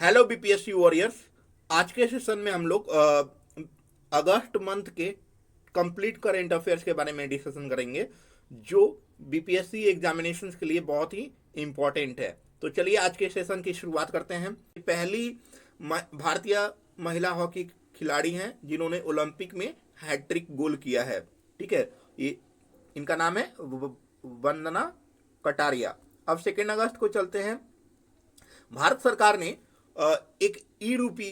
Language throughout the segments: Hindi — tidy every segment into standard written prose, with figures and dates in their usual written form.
Hello BPSC warriors. आज के सेशन में हम लोग अगस्त मंथ के कंप्लीट करेंट अफेयर्स के बारे में डिस्कशन करेंगे, जो बीपीएससी एग्जामिनेशंस के लिए बहुत ही इम्पोर्टेंट है। तो चलिए आज के सेशन की शुरुआत करते हैं। पहली भारतीय महिला हॉकी खिलाड़ी हैं जिन्होंने ओलंपिक में हैट्रिक गोल किया है। ठीक है, ये इनका नाम है वंदना कटारिया। अब 2 अगस्त को चलते हैं। भारत सरकार ने एक ई रूपी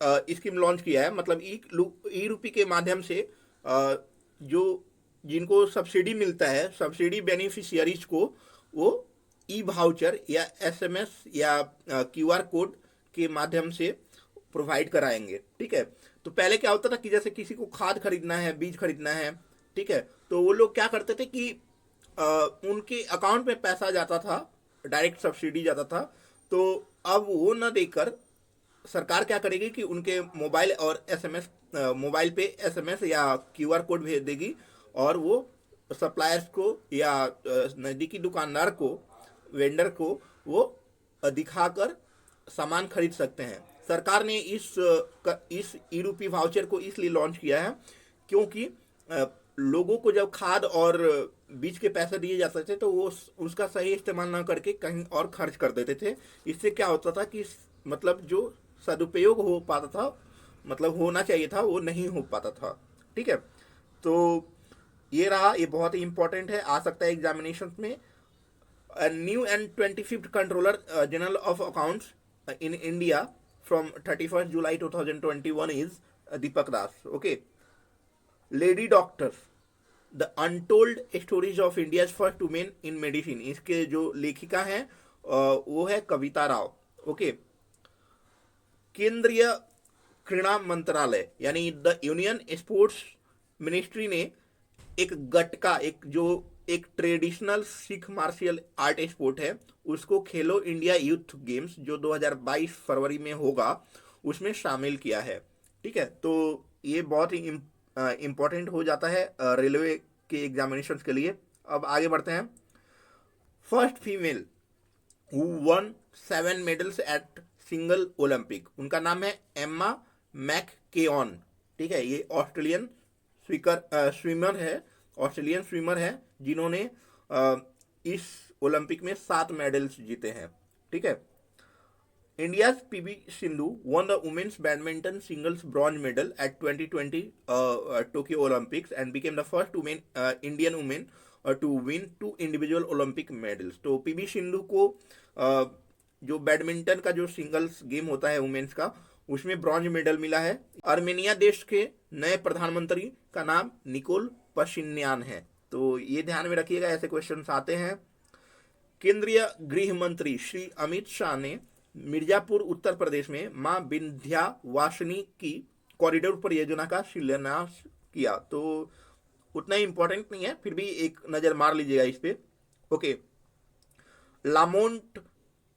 स्कीम लॉन्च किया है। मतलब ई रूपी के माध्यम से जो जिनको सब्सिडी मिलता है, सब्सिडी बेनिफिशियरीज को वो ई वाउचर या एसएमएस या क्यूआर कोड के माध्यम से प्रोवाइड कराएंगे। ठीक है, तो पहले क्या होता था कि जैसे किसी को खाद खरीदना है, बीज खरीदना है, ठीक है, तो वो लोग क्या करते थे कि उनके अकाउंट में पैसा जाता था, डायरेक्ट सब्सिडी जाता था। तो अब वो न देकर सरकार क्या करेगी कि उनके मोबाइल और एसएमएस मोबाइल पे एसएमएस या क्यूआर कोड भेज देगी और वो सप्लायर्स को या नज़दीकी दुकानदार को, वेंडर को वो दिखाकर सामान खरीद सकते हैं। सरकार ने इस ई रूपी वाउचर को इसलिए लॉन्च किया है क्योंकि लोगों को जब खाद और बीज के पैसे दिए जाते थे तो वो उसका सही इस्तेमाल ना करके कहीं और खर्च कर देते थे। इससे क्या होता था कि मतलब जो सदुपयोग हो पाता था, मतलब होना चाहिए था, वो नहीं हो पाता था। ठीक है, तो ये रहा, ये बहुत ही इंपॉर्टेंट है, आ सकता है एग्जामिनेशन में। New and 25th controller general of accounts in India from 31st July 2021 is Deepak Das. Okay, lady doctors the untold stories of India first women in medicine, इसके जो लेखिका हैं वो है कविता राव। ओके, केंद्रीय क्रीड़ा मंत्रालय यानी द यूनियन स्पोर्ट्स मिनिस्ट्री ने एक गटका, एक traditional Sikh martial art sport है, उसको खेलो इंडिया यूथ गेम्स जो 2022 फरवरी में होगा उसमें शामिल किया है। ठीक है, तो ये बहुत ही इम्पोर्टेंट हो जाता है रेलवे के एग्जामिनेशन के लिए। अब आगे बढ़ते हैं। First female who one 7 medals at single Olympic, उनका नाम है एम्मा मैककेऑन। ठीक है, ये ऑस्ट्रेलियन स्विमर है जिन्होंने इस ओलंपिक में 7 मेडल्स जीते हैं। ठीक है, India's PV Sindhu won the women's badminton singles bronze medal at 2020 Tokyo Olympics and became the first Indian woman to win 2 individual Olympic medals. तो पीवी सिंधु को जो बैडमिंटन का जो सिंगल्स गेम होता है वुमेन्स का, उसमें ब्रॉन्ज मेडल मिला है। आर्मेनिया देश के नए प्रधानमंत्री का नाम निकोल पशिन्यान है, तो ये ध्यान में रखिएगा, ऐसे क्वेश्चंस आते हैं। केंद्रीय गृह मंत्री श्री अमित शाह ने मिर्जापुर उत्तर प्रदेश में मां विंध्यावासिनी की कॉरिडोर परियोजना का शिलान्यास किया। तो उतना इंपॉर्टेंट नहीं है, फिर भी एक नजर मार लीजिएगा इस पे। ओके, लामोंट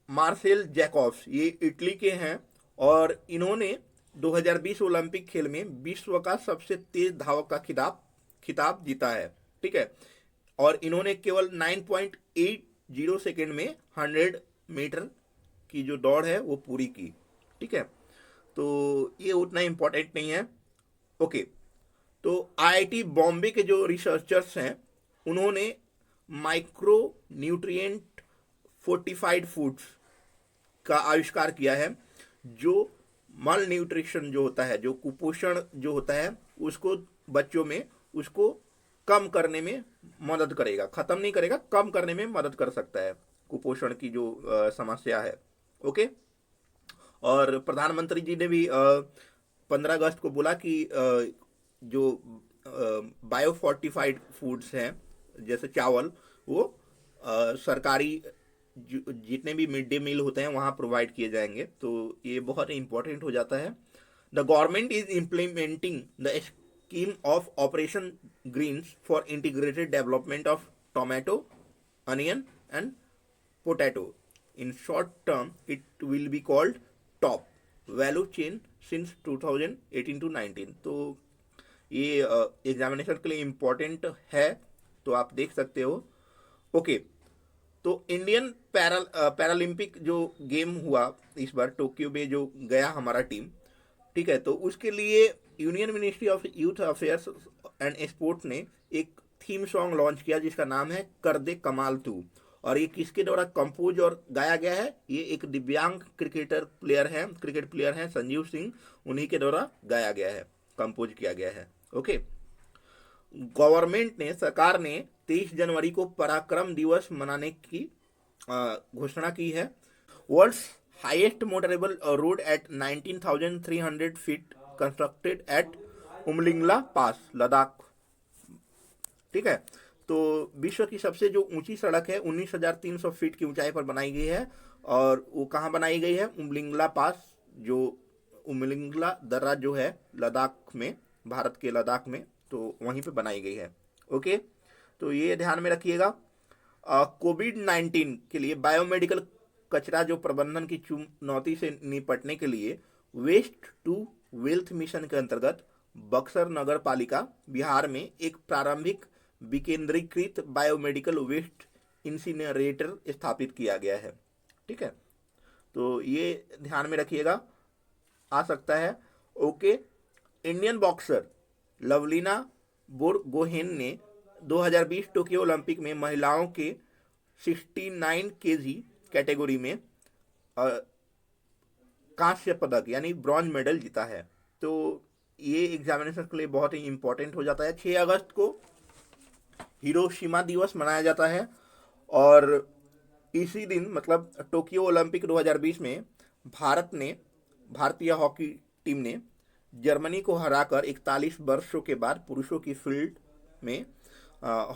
मार्सेल जैकॉब्स ये इटली के हैं और इन्होंने 2020 ओलंपिक खेल में विश्व का सबसे तेज धावक का खिताब जीता है। ठीक है, और इन्होंने केवल 9.80 सेकेंड में 100 मीटर की जो दौड़ है वो पूरी की। ठीक है, तो ये उतना इंपॉर्टेंट नहीं है। ओके, तो आईआईटी बॉम्बे के जो रिसर्चर्स हैं उन्होंने माइक्रो न्यूट्रिएंट फोर्टिफाइड फूड्स का आविष्कार किया है, जो मल न्यूट्रिशन जो होता है, जो कुपोषण जो होता है, उसको बच्चों में उसको कम करने में मदद करेगा, खत्म नहीं करेगा, कम करने में मदद कर सकता है कुपोषण की जो समस्या है। ओके, और प्रधानमंत्री जी ने भी 15 अगस्त को बोला कि जो बायो फोर्टिफाइड फूड्स हैं जैसे चावल, वो सरकारी जितने भी मिड डे मील होते हैं वहाँ प्रोवाइड किए जाएंगे। तो ये बहुत इंपॉर्टेंट हो जाता है। The government is implementing the scheme of operation greens for integrated development of tomato, onion and potato. In short term, it will be called top value chain since 2018 to 19। तो ये एग्जामिनेशन के लिए इम्पोर्टेंट है, तो आप देख सकते हो। ओके, तो इंडियन पैरालंपिक जो गेम हुआ इस बार टोक्यो में जो गया हमारा टीम, ठीक है, तो उसके लिए union ministry of youth affairs and sports ने एक थीम सॉन्ग लॉन्च किया जिसका नाम है कर दे कमाल तू। और ये किसके द्वारा कंपोज और गाया गया है? ये एक दिव्यांग क्रिकेट प्लेयर हैं संजीव सिंह, उन्हीं के द्वारा गाया गया है, कंपोज किया गया है। ओके। सरकार ने 23 जनवरी को पराक्रम दिवस मनाने की घोषणा की है। World's highest motorable road at 19,300 feet constructed at Umlingla pass, Ladakh. ठीक है, तो विश्व की सबसे जो ऊंची सड़क है 19,300 फीट की ऊंचाई पर बनाई गई है। और वो कहाँ बनाई गई है? उमलिंगला पास, जो उमलिंगला दर्रा जो है लद्दाख में, भारत के लद्दाख में, तो वहीं पे बनाई गई है। ओके, तो ये ध्यान में रखिएगा। कोविड-19 के लिए बायोमेडिकल कचरा जो प्रबंधन की चुनौती से निपटने के लिए वेस्ट टू वेल्थ मिशन के अंतर्गत बक्सर नगर पालिका बिहार में एक प्रारंभिक विकेंद्रीकृत बायोमेडिकल वेस्ट इंसिनरेटर स्थापित किया गया है। ठीक है, तो ये ध्यान में रखिएगा, आ सकता है। Okay, Indian boxer Lovlina Borgohain ने 2020 टोक्यो ओलंपिक में महिलाओं के 69 केजी कैटेगरी में कांस्य पदक यानी ब्रॉन्ज मेडल जीता है। तो ये एग्जामिनेशन के लिए बहुत ही इंपॉर्टेंट हो जाता है। 6 अगस्त को हिरोशिमा दिवस मनाया जाता है और इसी दिन मतलब टोक्यो ओलंपिक 2020 में भारतीय हॉकी टीम ने जर्मनी को हराकर 41 वर्षों के बाद पुरुषों की फील्ड में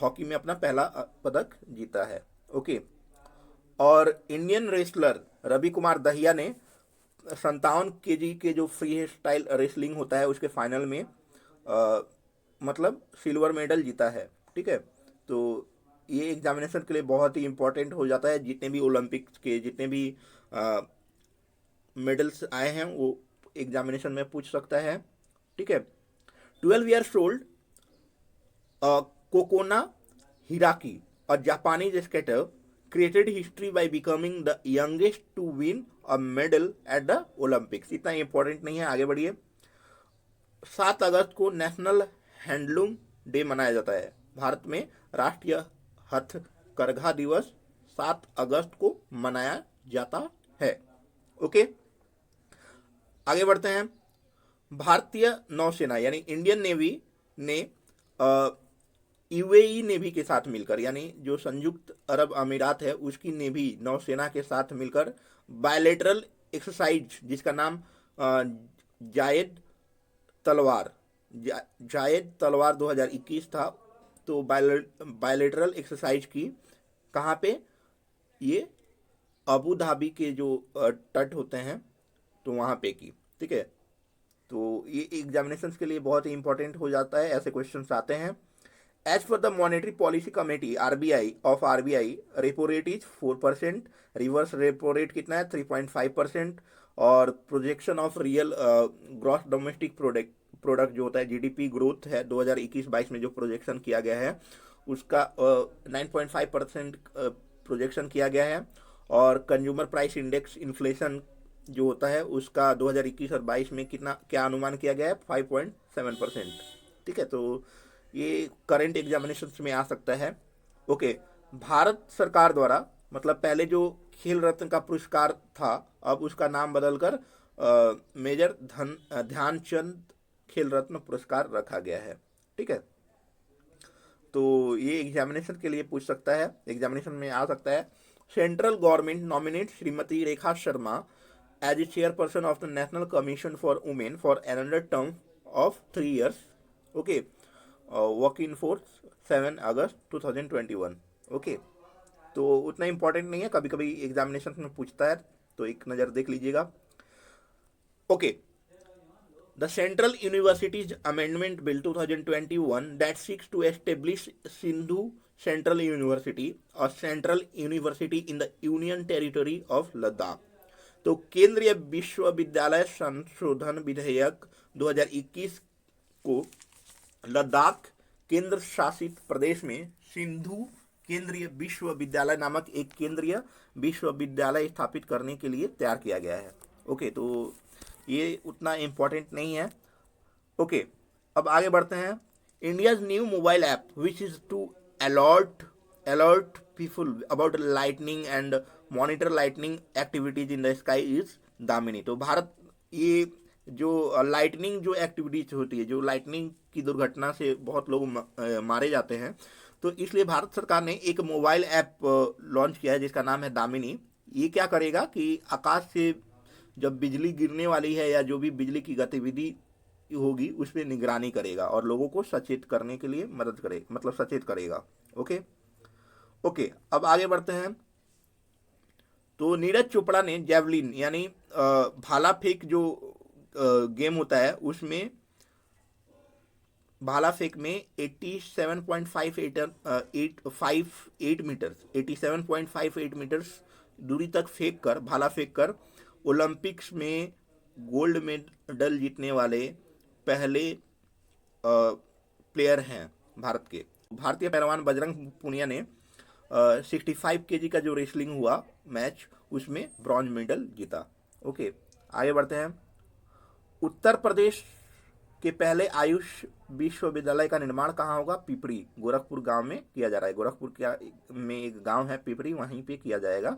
हॉकी में अपना पहला पदक जीता है। ओके, और इंडियन रेसलर रवि कुमार दहिया ने 57 केजी के जो फ्री स्टाइल रेसलिंग होता है उसके फाइनल में मतलब सिल्वर मेडल जीता है। ठीक है, तो ये एग्जामिनेशन के लिए बहुत ही इंपॉर्टेंट हो जाता है। जितने भी ओलंपिक्स के जितने भी मेडल्स आए हैं वो एग्जामिनेशन में पूछ सकता है। ठीक है, 12 years old Cocona Hiraki, a Japanese skater, created history by becoming the youngest to win a medal at the Olympics। इतना इंपॉर्टेंट नहीं है, आगे बढ़िए। 7 अगस्त को नेशनल हैंडलूम डे मनाया जाता है। भारत में राष्ट्रीय हथकरघा दिवस 7 अगस्त को मनाया जाता है। ओके, आगे बढ़ते हैं। भारतीय नौसेना यानी इंडियन नेवी ने यूएई नेवी के साथ मिलकर, यानी जो संयुक्त अरब अमीरात है उसकी नेवी नौसेना के साथ मिलकर बायलेटरल एक्सरसाइज जिसका नाम जायद तलवार 2021 था, तो बायलेटरल एक्सरसाइज की कहाँ पे? ये अबू धाबी के जो तट होते हैं तो वहाँ पे की। ठीक है, तो ये एग्जामिनेशंस के लिए बहुत ही इंपॉर्टेंट हो जाता है, ऐसे क्वेश्चंस आते हैं। As per the Monetary Policy Committee RBI repo rate is 4%, reverse repo rate कितना है? 3.5%, और projection of real gross domestic product जो होता है जीडीपी ग्रोथ है 2021-22 में जो प्रोजेक्शन किया गया है उसका 9.5% प्रोजेक्शन किया गया है। और कंज्यूमर प्राइस इंडेक्स इन्फ्लेशन जो होता है उसका 2021 और 22 में क्या अनुमान किया गया है? 5.7%। ठीक है, तो ये करंट एग्जामिनेशंस में आ सकता है। ओके, भारत सरकार द्वारा मतलब पहले जो खेल रत्न का पुरस्कार था अब उसका नाम बदलकर मेजर ध्यानचंद खेल रत्न पुरस्कार रखा गया है। ठीक है, तो ये एग्जामिनेशन के लिए पूछ सकता है, एग्जामिनेशन में आ सकता है। Central government nominate Shrimati Rekha Sharma as a chairperson of the national commission for women for another term of 3 years। Okay, work in force 7 August 2021। Okay, तो उतना इंपॉर्टेंट नहीं है, कभी कभी एग्जामिनेशन में पूछता है तो एक नज़र देख लीजिएगा। Okay, the central universities amendment bill 2021 that seeks to establish Sindhu central university और central university in the union territory of Ladakh. तो केंद्रीय विश्वविद्यालय संशोधन विधेयक 2021 को लद्दाख केंद्र शासित प्रदेश में सिंधु केंद्रीय विश्वविद्यालय नामक एक केंद्रीय विश्वविद्यालय स्थापित करने के लिए तैयार किया गया है। ओके, तो ये उतना इम्पोर्टेंट नहीं है। ओके, अब आगे बढ़ते हैं। India's new mobile app which is to alert people about lightning and monitor lightning activities in the sky is Damini. तो भारत, ये जो लाइटनिंग जो एक्टिविटीज होती है, जो लाइटनिंग की दुर्घटना से बहुत लोग मारे जाते हैं, तो इसलिए भारत सरकार ने एक मोबाइल ऐप लॉन्च किया है जिसका नाम है दामिनी। ये क्या करेगा कि आकाश से जब बिजली गिरने वाली है या जो भी बिजली की गतिविधि होगी उस पर निगरानी करेगा और लोगों को सचेत करने के लिए मदद करे, मतलब सचेत करेगा। ओके ओके, अब आगे बढ़ते हैं। तो नीरज चोपड़ा ने जेवलिन यानी भाला फेंक जो गेम होता है उसमें भाला फेंक में 87.58 मीटर्स दूरी तक फेंक कर, भाला फेंक कर ओलंपिक्स में गोल्ड मेडल जीतने वाले पहले प्लेयर हैं भारत के। भारतीय पहलवान बजरंग पुनिया ने 65 केजी का जो रेसलिंग हुआ मैच, उसमें ब्रॉन्ज मेडल जीता। ओके, आगे बढ़ते हैं। उत्तर प्रदेश के पहले आयुष विश्वविद्यालय का निर्माण कहाँ होगा? पिपरी, गोरखपुर गांव में किया जा रहा है। गोरखपुर में एक गांव है पिपरी, वहीं पे किया जाएगा।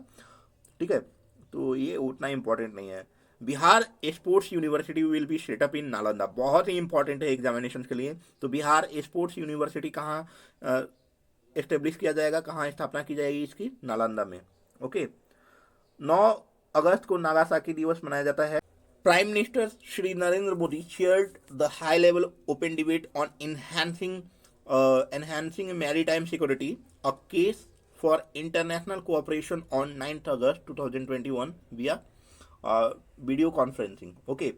ठीक है, तो ये उतना इम्पोर्टेंट नहीं है। Bihar sports university will be set up in Nalanda, बहुत ही इंपॉर्टेंट है एग्जामिनेशन के लिए। तो बिहार स्पोर्ट्स यूनिवर्सिटी कहाँ एस्टेब्लिश किया जाएगा, कहाँ स्थापना की जाएगी इसकी? नालंदा में। ओके, 9 अगस्त को नागासाकी दिवस मनाया जाता है। Prime Minister Shri Narendra Modi chaired the high-level open debate on enhancing maritime security, a case for international cooperation on 9th August 2021 via video conferencing. Okay,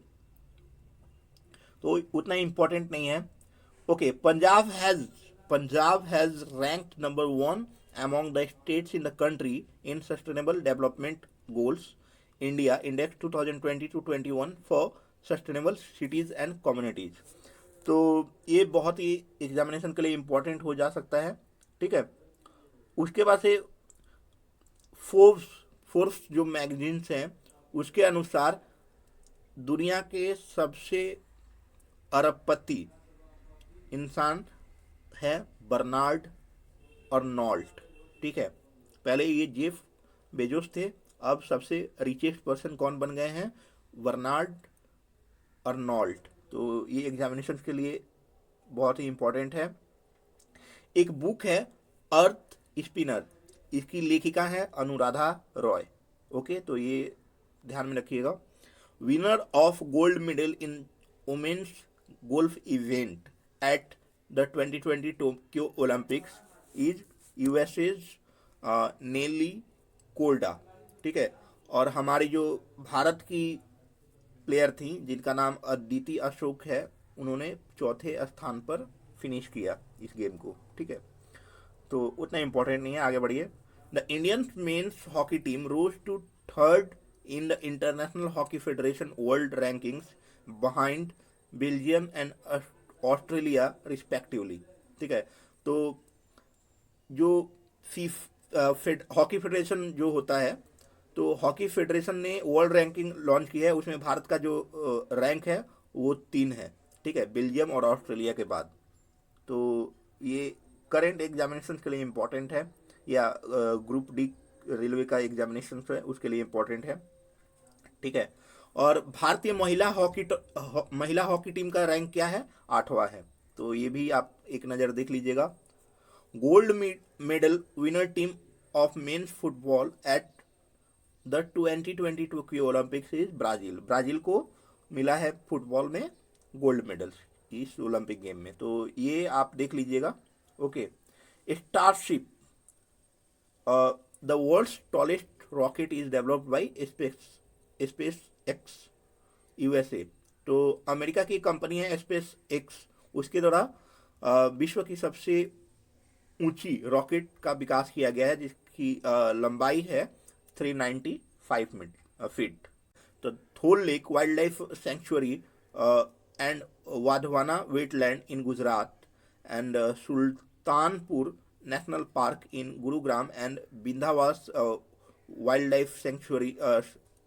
तो उतना इम्पोर्टेंट नहीं है। Okay, Punjab has ranked number 1 among the states in the country in sustainable development goals India Index 2020-21 for Sustainable Cities and Communities। तो ये बहुत ही एग्जामिनेशन के लिए इम्पोर्टेंट हो जा सकता है। ठीक है, उसके बाद से फोर्ब्स जो मैगजीन्स हैं उसके अनुसार दुनिया के सबसे अरबपति इंसान है बर्नार्ड अर्नॉल्ट। ठीक है, पहले ये जेफ बेजोस थे, अब सबसे रिचेस्ट पर्सन कौन बन गए हैं? Bernard Arnault. तो ये एग्जामिनेशन के लिए बहुत ही इंपॉर्टेंट है। एक बुक है अर्थ स्पिनर, इसकी लेखिका है अनुराधा रॉय। ओके, तो ये ध्यान में रखिएगा। Winner of gold medal in women's golf event at the 2020 Tokyo Olympics is USA's Nelly Korda. ठीक है, और हमारी जो भारत की प्लेयर थी जिनका नाम अदिति अशोक है, उन्होंने 4थे स्थान पर फिनिश किया इस गेम को। ठीक है, तो उतना इम्पोर्टेंट नहीं है, आगे बढ़िए। The Indian men's hockey team rose to 3rd in the international hockey federation world rankings behind Belgium and Australia respectively. ठीक है, तो जो हॉकी फेडरेशन जो होता है, तो हॉकी फेडरेशन ने वर्ल्ड रैंकिंग लॉन्च की है, उसमें भारत का जो रैंक है वो 3 है। ठीक है, बेल्जियम और ऑस्ट्रेलिया के बाद। तो ये करंट एग्जामिनेशन के लिए इम्पोर्टेंट है, या ग्रुप डी रेलवे का एग्जामिनेशन है उसके लिए इम्पोर्टेंट है। ठीक है, और भारतीय महिला हॉकी टीम का रैंक क्या है? 8वां है। तो ये भी आप एक नज़र देख लीजिएगा। Gold medal winner team of men's football at the 2020 Tokyo Olympics is Brazil. Brazil को मिला है फुटबॉल में गोल्ड मेडल इस ओलंपिक गेम में, तो ये आप देख लीजिएगा। Okay, starship the world's tallest rocket is developed by SpaceX USA. तो अमेरिका की कंपनी है स्पेस एक्स, उसके द्वारा विश्व की सबसे ऊंची रॉकेट का विकास किया गया है जिसकी लंबाई है 395 फीट। तो Thol lake wildlife sanctuary and Wadhvana wetland in Gujarat and Sultanpur National Park in Gurugram and Bindhawas Wildlife Sanctuary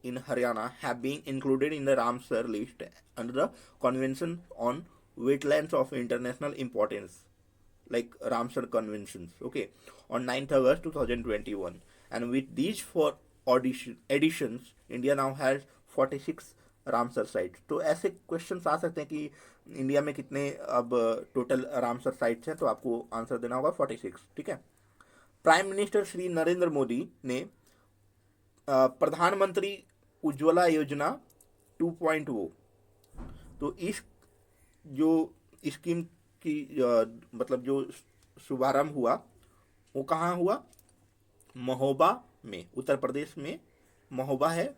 in Haryana have been included in the Ramsar list under the Convention on Wetlands of International Importance, like Ramsar Conventions, okay, on 9th August 2021. And with these four additions, India now has 46 Ramsar sites. तो ऐसे क्वेश्चंस आ सकते हैं कि इंडिया में कितने अब टोटल रामसर साइट्स हैं, तो आपको आंसर देना होगा 46. ठीक है. प्राइम मिनिस्टर श्री नरेंद्र मोदी ने प्रधानमंत्री उज्ज्वला योजना 2.0, तो इस जो स्कीम की मतलब जो शुभारंभ हुआ वो कहाँ हुआ? महोबा में, उत्तर प्रदेश में महोबा है,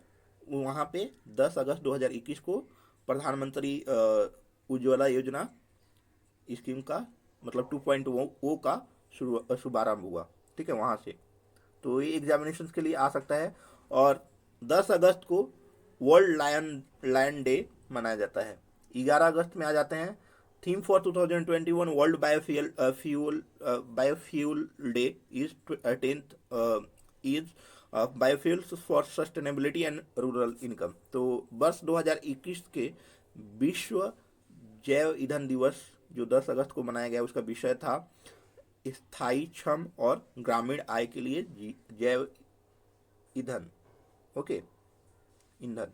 वहाँ पे 10 अगस्त 2021 को प्रधानमंत्री उज्ज्वला योजना स्कीम का मतलब 2.0 का शुभारंभ हुआ. ठीक है, वहाँ से. तो ये एग्जामिनेशन के लिए आ सकता है. और 10 अगस्त को वर्ल्ड लायन डे मनाया जाता है. 11 अगस्त में आ जाते हैं theme for 2021 world biofuel day is 10th is biofuels for sustainability and rural income. तो वर्ष 2021 के विश्व जैव ईंधन दिवस जो 10 अगस्त को मनाया गया, उसका विषय था स्थायी क्षम और ग्रामीण आय के लिए जैव ईंधन. ओके, ईंधन.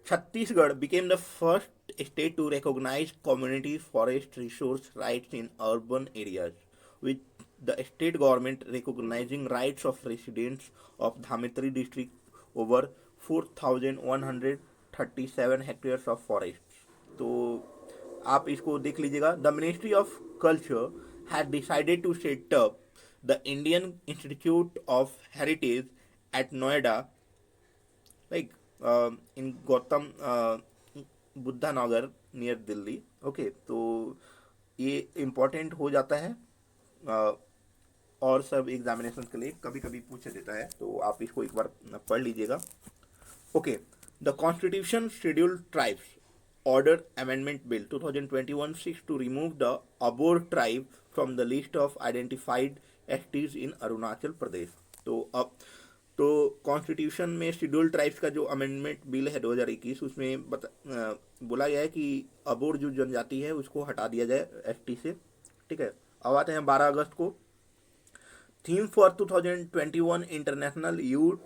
Chhattisgarh became the first state to recognize community forest resource rights in urban areas, with the state government recognizing rights of residents of Dhamitri district over 4,137 hectares of forests. तो आप इसको देख लीजिएगा. The Ministry of Culture had decided to set up the Indian Institute of Heritage at Noida, like in Gautam Buddha Nagar near Delhi. Okay, तो ये इम्पोर्टेंट हो जाता है और सब एग्जामिनेशन के लिए कभी कभी पूछ देता है, तो आप इसको एक बार पढ़ लीजिएगा. Okay, the constitution scheduled tribes order amendment bill 2021 seeks to remove the Abor tribe from the list of identified STs in Arunachal Pradesh. तो कॉन्स्टिट्यूशन में शेड्यूल ट्राइब्स का जो अमेंडमेंट बिल है 2021, उसमें बोला गया है कि अबोर जो जनजाति है उसको हटा दिया जाए एसटी से. ठीक है. अब आते हैं 12 अगस्त को. Theme for 2021 international youth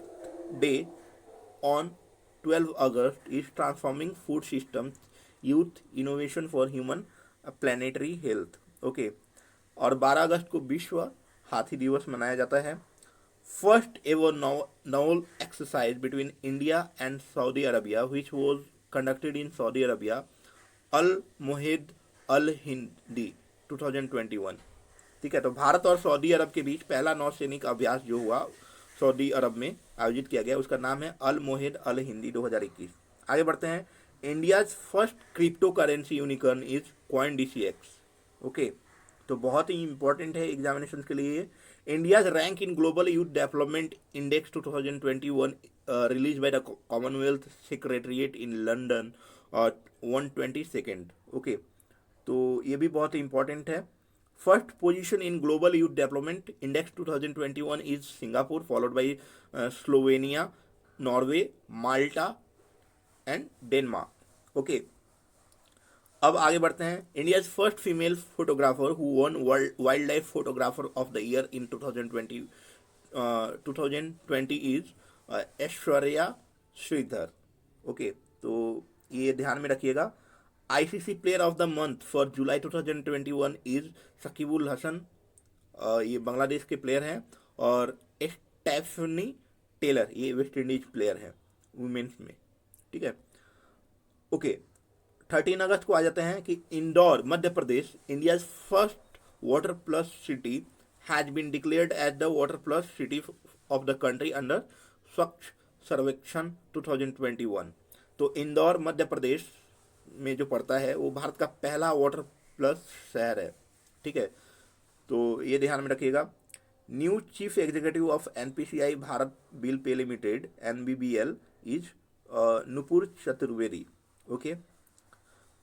day on 12 August is transforming food system youth innovation for human planetary health. Okay, और 12 अगस्त को विश्व हाथी दिवस मनाया जाता है. First ever naval exercise between India and Saudi Arabia, which was conducted in Saudi Arabia, Al Mohed Al Hindi 2021. ठीक है. तो भारत और सऊदी अरब के बीच पहला नौसैनिक अभ्यास जो हुआ सऊदी अरब में आयोजित किया गया, उसका नाम है अल मोहेद अल हिंदी 2021. आगे बढ़ते हैं. India's first crypto currency unicorn is coin DCX. Okay, तो बहुत ही इंपॉर्टेंट है एग्जामिनेशन के लिए. India's rank in Global Youth Development Index 2021 released by the Commonwealth Secretariat in London 122nd. Okay, तो ये भी बहुत इंपॉर्टेंट है. First position in global youth development index 2021 is Singapore, followed by Slovenia, Norway, Malta and Denmark. Okay, अब आगे बढ़ते हैं. India's first female photographer who won wildlife photographer of the year in 2020 is Aishwarya Shridhar. Okay, तो ये ध्यान में रखिएगा. ICC player of the month for July 2021 is Shakibul Hasan. ये बांग्लादेश के प्लेयर हैं. और स्टेफनी टेलर, ये वेस्ट इंडीज प्लेयर हैं वुमेन्स में. ठीक है. ओके, 13 अगस्त को आ जाते हैं कि Indore Madhya Pradesh, India's first water plus city has been declared as the water plus city of the country under Swachh Survekshan 2021. तो इंदौर मध्य प्रदेश में जो पड़ता है वो भारत का पहला वाटर प्लस शहर है. ठीक है, तो ये ध्यान में रखिएगा. New chief executive of NPCI Bharat bill pay limited NBBL is Nupur Chaturvedi. Okay.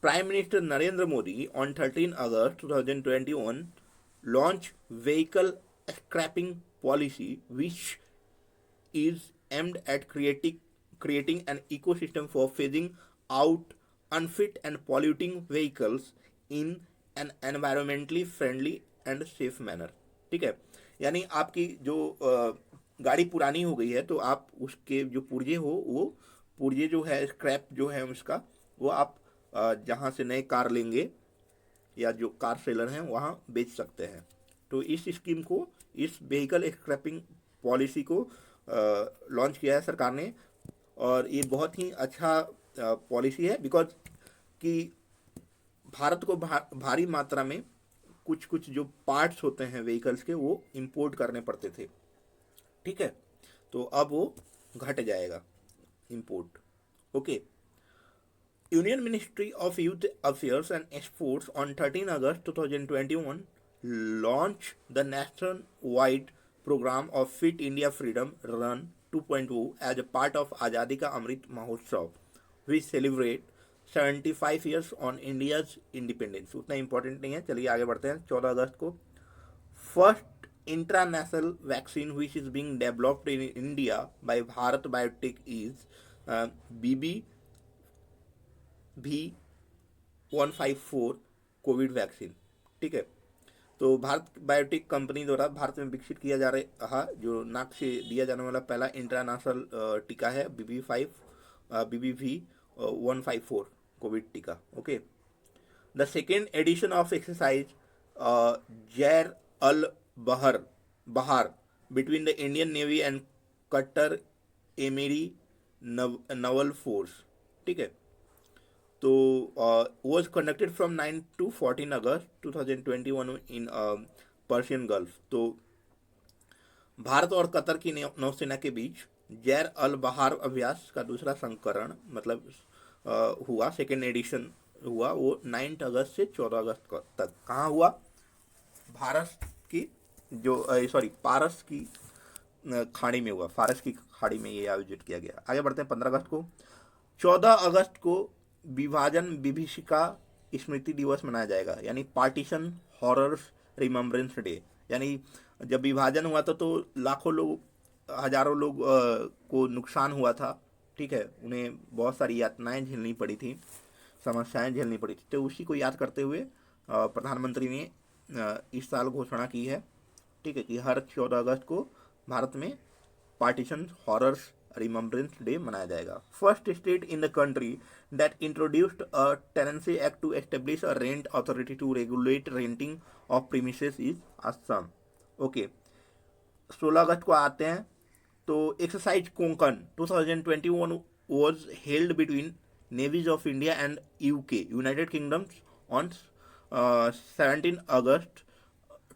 Prime Minister Narendra Modi on 13 August 2021 launch vehicle scrapping policy which is aimed at creating an ecosystem for phasing out unfit and polluting vehicles in an environmentally friendly and safe manner. ठीक है, यानी आपकी जो गाड़ी पुरानी हो गई है तो आप उसके जो पुर्जे हो वो पुर्जे जो है स्क्रैप जो है उसका वो आप जहाँ से नए कार लेंगे या जो कार सेलर हैं वहाँ बेच सकते हैं। तो इस स्कीम को, इस व्हीकल स्क्रैपिंग पॉलिसी को लॉन्च किया है सरकार ने, और ये बहुत ही अच्छा पॉलिसी है बिकॉज कि भारत को भारी मात्रा में कुछ कुछ जो पार्ट्स होते हैं व्हीकल्स के वो इंपोर्ट करने पड़ते थे। ठीक है, तो अब वो घट जाएगा import. Okay, Union Ministry of Youth Affairs and Sports on 13 August 2021 launched the nationwide program of Fit India Freedom Run 2.0 as a part of Azadi Ka Amrit Mahotsav, which celebrate 75 years on India's independence। उतना इम्पोर्टेंट नहीं है, चलिए आगे बढ़ते हैं। 14 अगस्त को first international vaccine which is being developed in India by Bharat Biotech is BBV154 Covid vaccine. ठीक है, तो भारत बायोटेक कंपनी द्वारा भारत में विकसित किया जा रहा जो नाक से दिया जाने वाला पहला इंटरनेशनल टीका है BBV154 कोविड टीका। Okay, the second edition of exercise Zair Al Bahr between the Indian navy and Qatar Emiri Naval force, ठीक है, तो was conducted from 9 to 14 August 2021 in Persian gulf. तो भारत और कतर की नौसेना के बीच जैर अल बहार अभ्यास का दूसरा संस्करण मतलब हुआ, सेकेंड एडिशन हुआ, वो 9 अगस्त से 14 अगस्त तक कहाँ हुआ? भारत की जो पारस की खाड़ी में हुआ, फारस की खाड़ी में ये आयोजित किया गया। आगे बढ़ते हैं। 15 अगस्त को 14 अगस्त को विभाजन विभीषिका स्मृति दिवस मनाया जाएगा, यानी पार्टीशन हॉरर्स रिमेम्बरेंस डे। यानी जब विभाजन हुआ था तो लाखों लोग, हजारों लोग को नुकसान हुआ था। ठीक है, उन्हें बहुत सारी यातनाएं झेलनी पड़ी थी, समस्याएं झेलनी पड़ी थी। तो उसी को याद करते हुए प्रधानमंत्री ने इस साल घोषणा की है, ठीक है, कि हर 14 अगस्त को भारत में पार्टीशन हॉरर्स रिमेम्बरेंस डे मनाया जाएगा। First state in the country that introduced a tenancy act to establish a rent authority to regulate renting of premises is Assam. Okay, 16 अगस्त को आते हैं। तो exercise Konkan 2021 was held between navies of India and UK United Kingdom on 17 August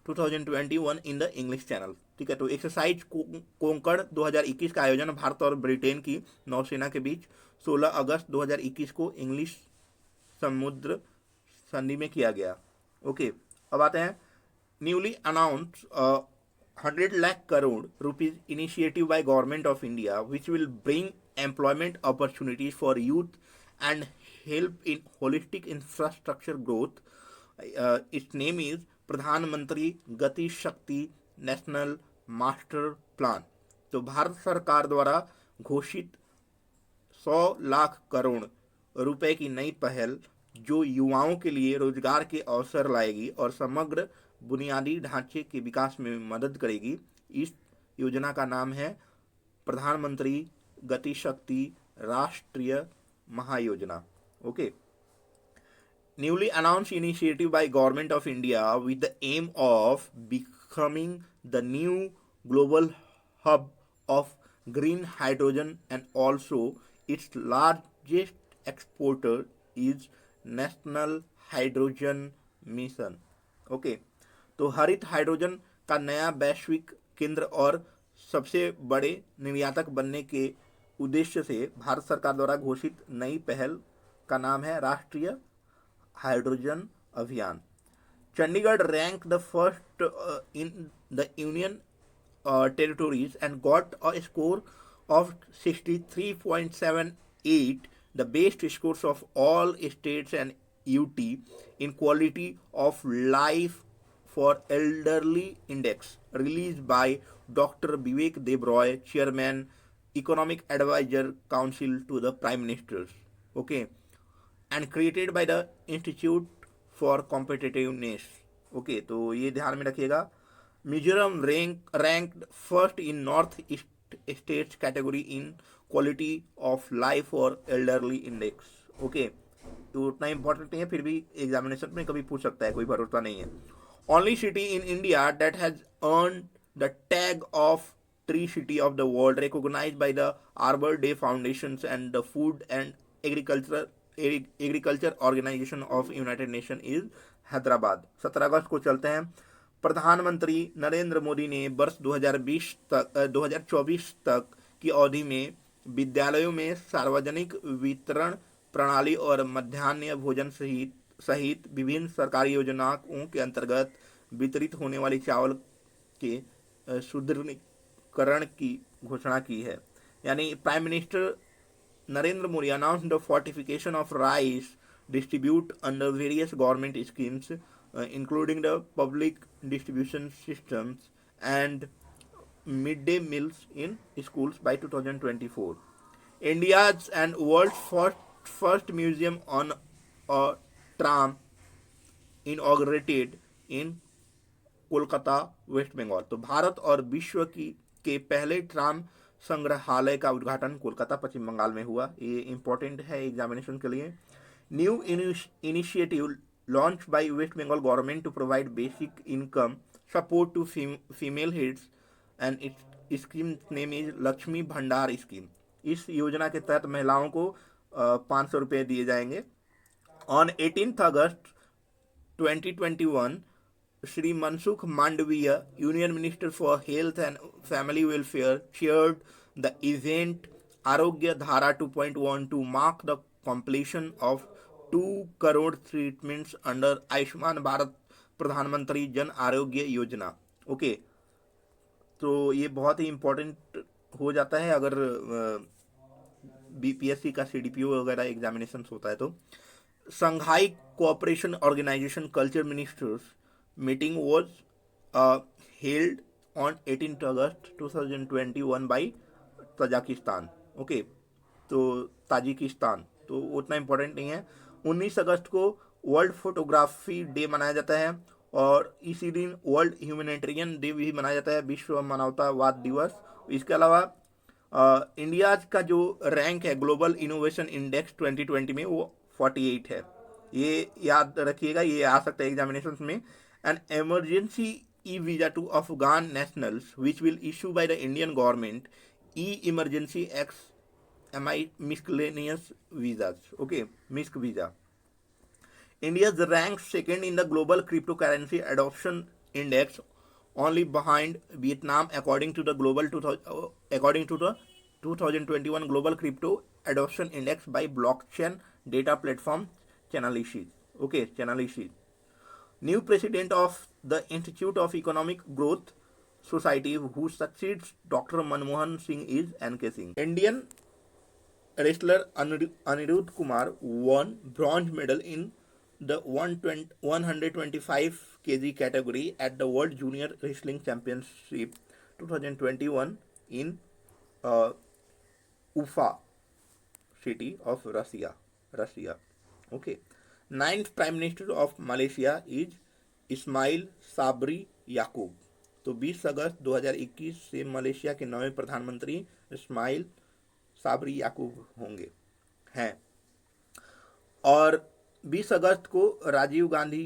2021 in the English channel. ठीक है, तो एक्सरसाइज कोंकण 2021 का आयोजन भारत और ब्रिटेन की नौसेना के बीच 16 अगस्त 2021 को इंग्लिश समुद्र संधि में किया गया। ओके, अब आते हैं newly announce 100 lakh crore rupees initiative by government of India which will bring employment opportunities for youth and help in holistic infrastructure growth. Its name is प्रधानमंत्री गति शक्ति नेशनल मास्टर प्लान। तो भारत सरकार द्वारा घोषित 100 लाख करोड़ रुपए की नई पहल जो युवाओं के लिए रोजगार के अवसर लाएगी और समग्र बुनियादी ढांचे के विकास में मदद करेगी। इस योजना का नाम है प्रधानमंत्री गति शक्ति राष्ट्रीय महायोजना। Okay, newly announced initiative by government of India with the aim of becoming the new global hub of green hydrogen and also its largest exporter is National Hydrogen Mission। Okay, तो हरित हाइड्रोजन का नया वैश्विक केंद्र और सबसे बड़े निर्यातक बनने के उद्देश्य से भारत सरकार द्वारा घोषित नई पहल का नाम है राष्ट्रीय हाइड्रोजन अभियान। Chandigarh rank the first in the union territories and got a score of 63.78, the best scores of all states and UT in quality of life for Elderly Index, released by Dr. Vivek Debroy, Chairman, Economic Advisor Council to the Prime Minister. Okay, and created by the Institute for Competitiveness. Okay, तो ये ध्यान में रखिएगा. Mizoram ranked first in North East states category in quality of life for elderly index. Okay, तो उतना इंपॉर्टेंट नहीं है, फिर भी एग्जामिनेशन में कभी पूछ सकता है, कोई भरोसा नहीं है. Only city in India that has earn the tag of tree city of the world recognised by the Arbor Day Foundation and the food and agriculture organisation of United Nation is Hyderabad. 17 अगस्त को चलते हैं. प्रधानमंत्री नरेंद्र मोदी ने वर्ष 2024 तक की अवधि में विद्यालयों में सार्वजनिक वितरण प्रणाली और मध्याह्न भोजन सहित विभिन्न सरकारी योजनाओं के अंतर्गत वितरित होने वाली चावल के सुदृढ़ीकरण की घोषणा की है. यानी prime minister Narendra Modi announced the fortification of rice distribute under various government schemes, including the public distribution systems and midday meals in schools by 2024. India's and world's first museum on a tram inaugurated in Kolkata West Bengal. तो भारत और विश्व के पहले ट्राम संग्रहालय का उद्घाटन कोलकाता पश्चिम बंगाल में हुआ. ये इंपॉर्टेंट है एग्जामिनेशन के लिए. New initiative launch by West Bengal government to provide basic income support to female heads and its scheme name is Lakshmi Bhandar scheme. इस योजना के तहत महिलाओं को 500 रुपये दिए जाएंगे. On 18 August 2021 Shri Mansukh Mandviya, Union Minister for Health and Family Welfare, chaired the event Arogya Dhara 2.1 to mark the completion of 2 crore treatments under Ayushman Bharat प्रधानमंत्री जन आरोग्य योजना. ओके, तो ये बहुत ही इम्पोर्टेंट हो जाता है अगर बीपीएससी का सीडीपीओ वगैरह एग्जामिनेशन होता है तो. Shanghai cooperation organisation culture ministers meeting was held on 18th August 2021 by Tajikistan. Okay, तो ताजिकिस्तान, तो उतना इम्पोर्टेंट नहीं है. 19 अगस्त को वर्ल्ड फोटोग्राफी डे मनाया जाता है और इसी दिन वर्ल्ड ह्यूमैनिटेरियन डे भी मनाया जाता है, विश्व मानवतावाद दिवस. इसके अलावा इंडिया का जो रैंक है ग्लोबल इनोवेशन इंडेक्स 2020 में वो 48 है. ये याद रखिएगा, ये आ सकता है एग्जामिनेशन में. An emergency e-visa to Afghan nationals, which will issue by the Indian government, e-emergency XMI miscellaneous visas. Okay, MISC visa. India is ranked second in the global cryptocurrency adoption index, only behind Vietnam, according to the 2021 global crypto adoption index by blockchain data platform Chainalysis. Okay, Chainalysis. New president of the Institute of Economic Growth Society, who succeeds Dr. Manmohan Singh, is N.K. Singh. Indian wrestler Anirudh Kumar won bronze medal in the 125 kg category at the World Junior Wrestling Championship 2021 in Ufa city of Russia. Okay. 9th Prime Minister of Malaysia is Ismail Sabri याकूब. तो 20 अगस्त 2021 से मलेशिया के नए प्रधानमंत्री इस्माइल साबरी याकूब होंगे हैं. और 20 अगस्त को राजीव गांधी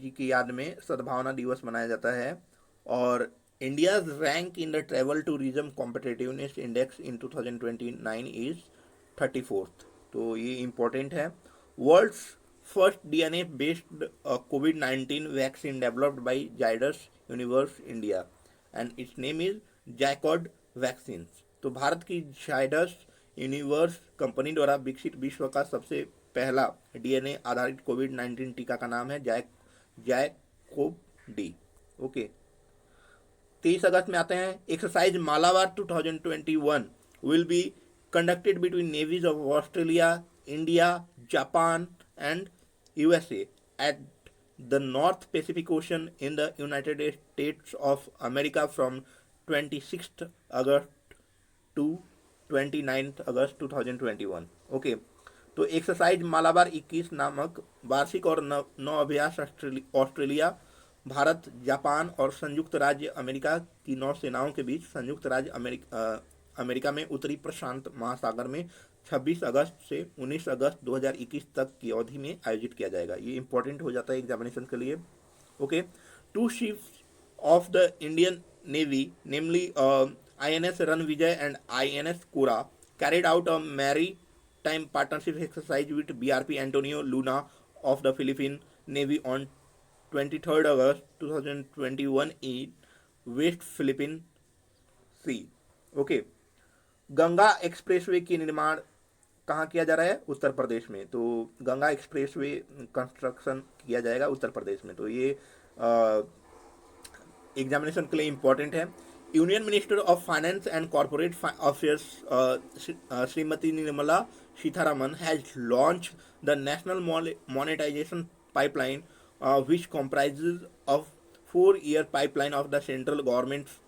जी की याद में सद्भावना दिवस मनाया जाता है. और India's rank in the travel tourism competitiveness index in 2029 is 34th. तो ये इम्पोर्टेंट है. World's first DNA-based COVID-19 vaccine developed by Zydus Universe India and its name is Zycod Vaccines. तो भारत की Zydus Universe कंपनी द्वारा विकसित विश्व का सबसे पहला DNA आधारित COVID-19 टीका का नाम है जायकोव डी. ओके, 23 अगस्त में आते हैं. Exercise Malabar 2021 will be conducted between navies of Australia, India, Japan and USA at the North Pacific Ocean in the United States of America from 26th August to 29th August 2021। Okay, तो एक्सरसाइज मालाबार 21 नामक वार्षिक और नौ अभ्यास ऑस्ट्रेलिया, भारत, जापान और संयुक्त राज्य अमेरिका की नौसेनाओं के बीच संयुक्त राज्य अमेरिका में उत्तरी प्रशांत महासागर में 26 अगस्त से 19 अगस्त 2021 तक की अवधि में आयोजित किया जाएगा। ये इंपॉर्टेंट हो जाता है एग्जामिनेशन के लिए। Okay, 2 ships of the Indian Navy, namely INS Ranvijay and INS Kora, carried out a maritime partnership exercise with BRP Antonio Luna of the Philippine Navy on 23rd August 2021 in West Philippine Sea। Okay, Ganga expressway की निर्माण कहाँ किया जा रहा है? उत्तर प्रदेश में। तो गंगा एक्सप्रेसवे कंस्ट्रक्शन किया जाएगा उत्तर प्रदेश में। तो ये एग्जामिनेशन के लिए इंपॉर्टेंट है। Union minister of finance and corporate affairs Shrimati Nirmala Sitharaman has launch the national monetisation pipeline which comprises of 4-year pipeline of the central government's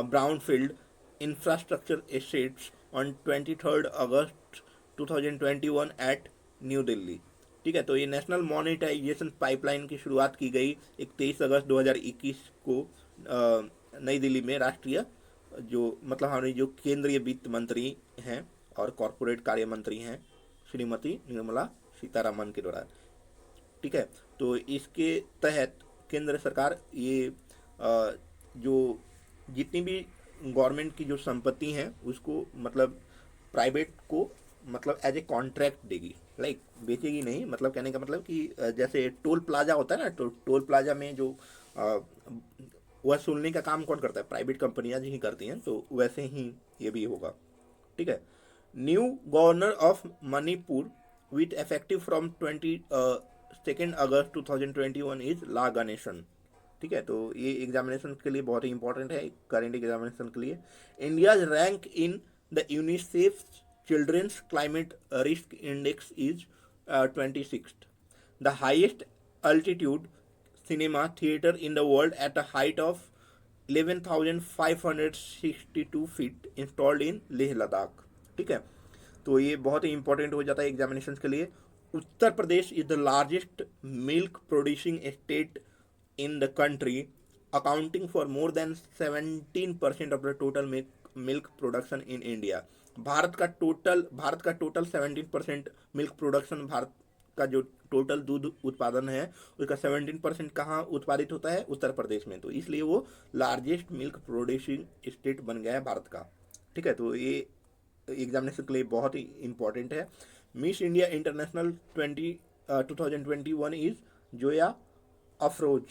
brownfield infrastructure assets on 23rd August 2021 at new Delhi. ठीक है, तो ये नेशनल मोनेटाइजेशन पाइपलाइन की शुरुआत की गई 31 अगस्त 2021 को नई दिल्ली में राष्ट्रीय जो मतलब हमारी जो केंद्रीय वित्त मंत्री हैं और कॉरपोरेट कार्य मंत्री हैं श्रीमती निर्मला सीतारमन के द्वारा। ठीक है, तो इसके तहत केंद्र सरकार ये जो जितनी भी गवर्नमेंट की जो संपत्ति हैं उसको मतलब प्राइवेट को मतलब एज ए कॉन्ट्रैक्ट देगी, लाइक बेचेगी नहीं। मतलब कहने का मतलब कि जैसे टोल प्लाजा होता है ना, तो टोल प्लाजा में जो वसूलने का काम कौन करता है? प्राइवेट कंपनियां ही करती हैं। तो वैसे ही ये भी होगा। ठीक है, new governor of Manipur with effective from 22 August 2021 is La Ganesan. ठीक है, तो ये एग्जामिनेशन के लिए बहुत ही इंपॉर्टेंट है, करेंट एग्जामिनेशन के लिए। India's rank in the UNICEF children's climate risk index is 26th, the highest altitude cinema theatre in the world at a height of 11,562 feet installed in Leh Ladakh. ठीक है, तो ये बहुत ही इंपॉर्टेंट हो जाता है एग्जामिनेशन के लिए। Uttar Pradesh is the largest milk producing state in the country, accounting for more than 17% of the total milk production in India. Bharat का टोटल 17% मिल्क प्रोडक्शन, भारत का जो टोटल दूध उत्पादन है उसका 17% कहाँ उत्पादित होता है? उत्तर प्रदेश में। तो इसलिए वो लार्जेस्ट मिल्क प्रोड्यूसिंग स्टेट बन गया है भारत का। ठीक है, तो ये एग्जामिनेशन के लिए बहुत ही इंपॉर्टेंट है। Miss India international 2021 is Zoya Afroz.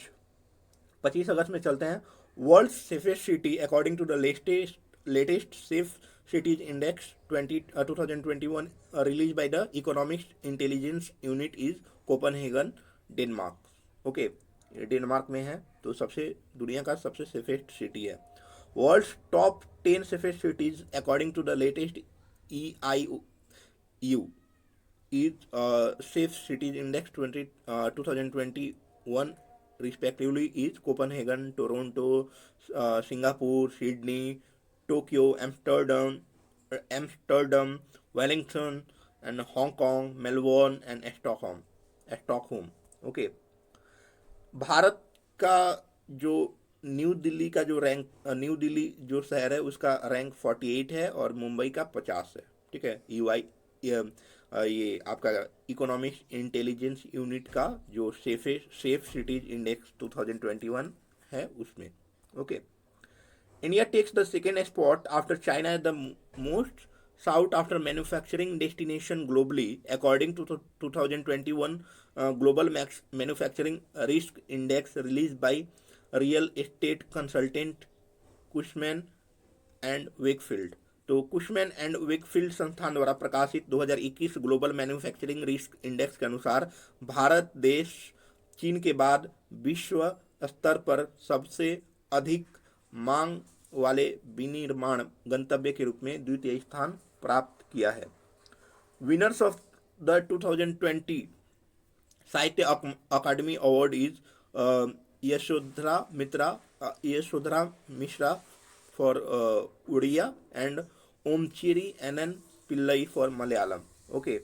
25 अगस्त में चलते हैं। World safest city according to the latest safe cities index 2021 release by the economics intelligence unit is Copenhagen, Denmark. Okay, Denmark में है, तो दुनिया का सबसे सेफेस्ट सिटी है। World top 10 safest cities according to the latest EIU is safe cities index 2021 respectively is Copenhagen, Toronto, Singapore, Sydney, Tokyo, Amsterdam, Wellington and Hong Kong, Melbourne and Stockholm। Okay, Bharat का जो न्यू दिल्ली जो शहर है उसका रैंक 48 है और मुंबई का 50 है। ठीक है, ये आपका इकोनॉमिक्स इंटेलिजेंस यूनिट का जो सेफ सिटीज इंडेक्स 2021 है उसमें। Okay, India takes the second spot after China as the most sought after manufacturing destination globally according to 2021 global manufacturing risk index released by real estate consultant Cushman and Wakefield। तो कुशमैन एंड वेकफील्ड संस्थान द्वारा प्रकाशित 2021 ग्लोबल मैन्युफैक्चरिंग रिस्क इंडेक्स के अनुसार भारत देश चीन के बाद विश्व स्तर पर सबसे अधिक मांग वाले विनिर्माण गंतव्य के रूप में द्वितीय स्थान प्राप्त किया है। Winners of the 2020 Sahitya Akademi award is Yashodhara Mishra for Odia and Omchiri NN Pillai for Malayalam. Okay.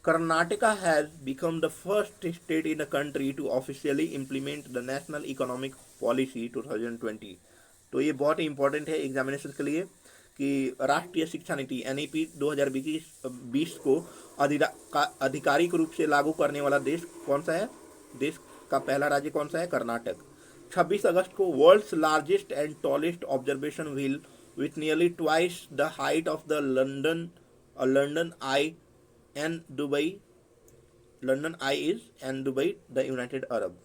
Karnataka has become the first state in the country to officially implement the National Economic Policy 2020. तो ये बहुत ही इंपॉर्टेंट है एग्जामिनेशन के लिए कि राष्ट्रीय शिक्षा नीति NEP 2020 को आधिकारिक रूप से लागू करने वाला देश कौन सा है? देश का पहला राज्य कौन सा है? कर्नाटक। 26 अगस्त को world's largest and tallest observation wheel with nearly twice the height of the London Eye is Ain Dubai the United Arab.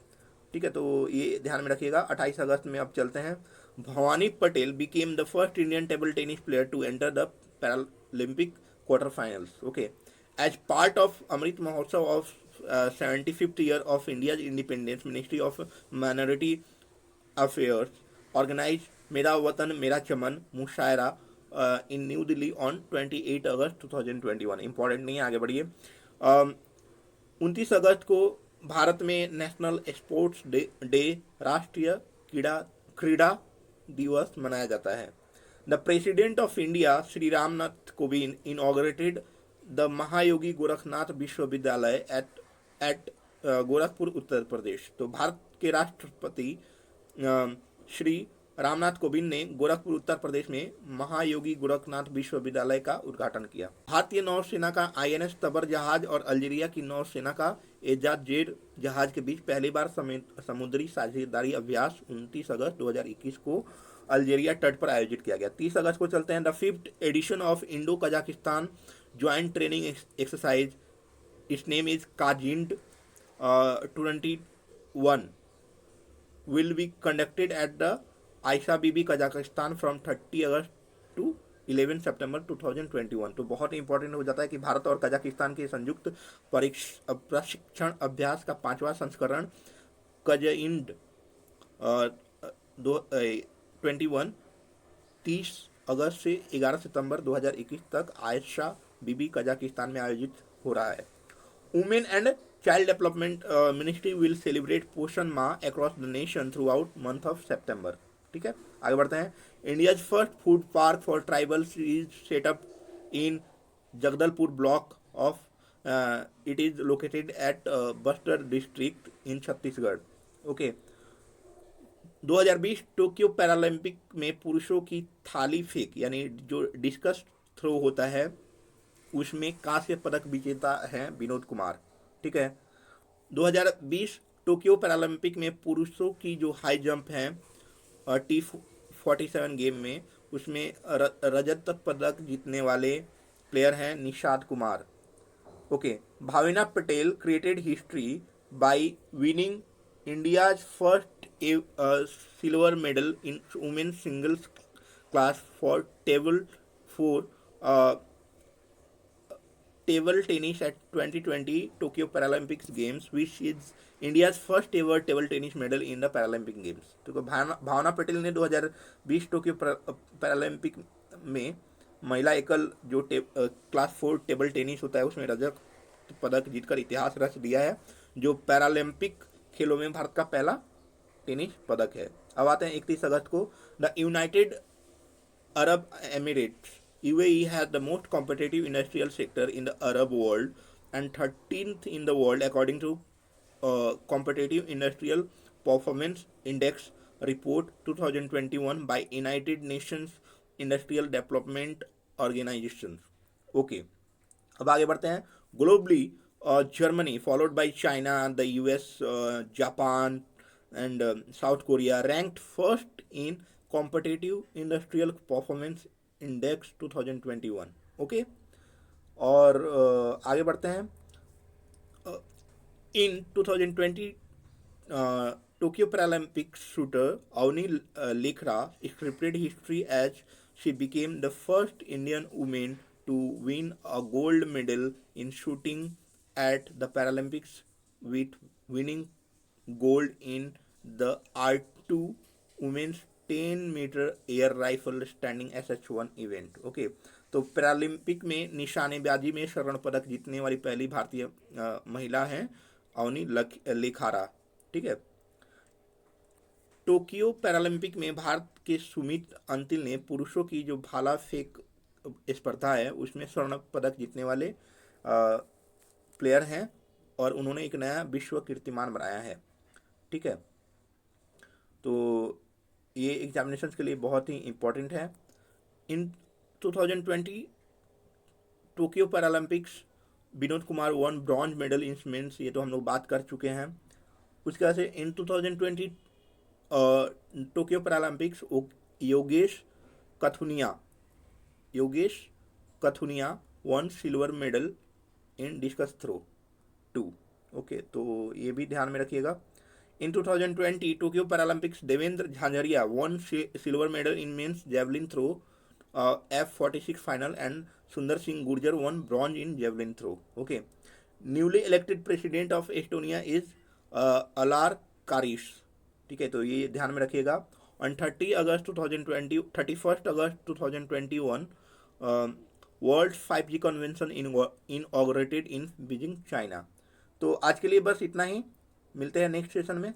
ठीक है, तो ये ध्यान में रखिएगा। 28 अगस्त में अब चलते हैं। Bhavani Patel became the first Indian table tennis player to enter the Paralympic quarter finals. Okay, as part of Amrit Mahotsav of 75th year of India's independence, Ministry of Minority Affairs organized मेरा वतन मेरा चमन मुशायरा in New Delhi on 28 August 2021। Important नहीं है, आगे बढ़िए। 29 अगस्त को भारत में नेशनल स्पोर्ट्स डे राष्ट्रीय क्रीड़ा दिवस मनाया जाता है। The president of India Shri Ramnath Kovind inaugurated the महायोगी गोरखनाथ विश्वविद्यालय एट गोरखपुर उत्तर प्रदेश। तो भारत के राष्ट्रपति श्री रामनाथ कोविंद ने गोरखपुर उत्तर प्रदेश में महायोगी गोरखनाथ विश्वविद्यालय का उद्घाटन किया। भारतीय नौसेना का INS तबर जहाज और अल्जीरिया की नौसेना का एजाज जेड जहाज के बीच पहली बार समुद्री साझेदारी अभ्यास 29 अगस्त 2021 को अल्जीरिया तट पर आयोजित किया गया। 30 अगस्त को चलते हैं। The 5th edition of Indo Kazakhstan joint training exercise, its name is Kajind 21, will be conducted at the Aisha Bibi Kazakhstan from 30 August to 11 September 2021। तो बहुत ही इंपॉर्टेंट हो जाता है कि भारत और कजाकिस्तान के संयुक्त प्रशिक्षण अभ्यास का 5वां संस्करण कजिंड 21 30 अगस्त से 11 सितंबर 2021 तक आयशा बीबी कजाकिस्तान में आयोजित हो रहा है। Women and child development ministry will celebrate पोषण माह across the nation through out month of September. ठीक है, आगे बढ़ते हैं। India's first food park for tribals is setup in Jagdalpur block of it is located at Bastar district in Chhattisgarh. Okay, 2020 Tokyo Paralympic में पुरुषों की थाली फेंक यानी जो डिस्कस थ्रो होता है उसमें कांस्य पदक विजेता हैं विनोद कुमार। ठीक है, 2020 टोक्यो पैरालंपिक में पुरुषों की जो हाई जंप है T47 गेम में उसमें रजत पदक जीतने वाले प्लेयर हैं Nishad Kumar. Okay, Bhavina Patel created history by winning India's first silver medal in women singles class for table tennis at 2020 Tokyo Paralympics Games, which is India's first ever table tennis medal in the Paralympic Games। तो भावना पटेल ने 2020 टोक्यो पैरालंपिक में महिला एकल जो क्लास 4 टेबल टेनिस होता है उसमें रजत पदक जीतकर इतिहास रच दिया है, जो पैरालंपिक खेलों में भारत का पहला टेनिस पदक है। अब आते हैं 31 अगस्त को। The United Arab Emirates UAE has the most competitive industrial sector in the Arab world and 13th in the world according to Competitive Industrial Performance Index Report 2021 by United Nations Industrial Development Organization। Okay, अब आगे बढ़ते हैं। Globally, Germany followed by China, the US, Japan and South Korea ranked first in Competitive Industrial Performance index 2021। Okay, और आगे बढ़ते हैं। In 2020 Tokyo Paralympic shooter Avani Lekhara scripted history as she became the first Indian women to win a gold medal in shooting at the Paralympics with winning gold in the R2 women's 10 metre air rifle standing SH1 event. Okay, तो पैरालंपिक में निशानेबाजी में स्वर्ण पदक जीतने वाली पहली भारतीय महिला हैं अवनी लेखारा। ठीक है, टोक्यो पैरालंपिक में भारत के सुमित अंतिल ने पुरुषों की जो भाला फेंक स्पर्धा है उसमें स्वर्ण पदक जीतने वाले प्लेयर हैं और उन्होंने एक नया विश्व कीर्तिमान बनाया है। ठीक है, तो ये एग्जामिनेशंस के लिए बहुत ही इम्पोर्टेंट है। In 2020 Tokyo Paralympics Vinod Kumar one bronze medal in men's, ये तो हम लोग बात कर चुके हैं। उसके बाद से in 2020 Tokyo Paralympics Yogesh Kathuniya won silver medal in discus throw 2। Okay, तो ये भी ध्यान में रखिएगा। In 2020 Tokyo Paralympics Devendra Jhajharia won silver medal in men's javelin throw F46 final and Sundar Singh Gurjar won bronze in javelin throw. Okay, newly elected president of Estonia is Alar Karis. ठीक है, तो ये ध्यान में रखिएगा। On 31 August 2021 world 5G convention inaugurated in Beijing China. तो आज के लिए बस इतना ही, मिलते हैं नेक्स्ट सेशन में।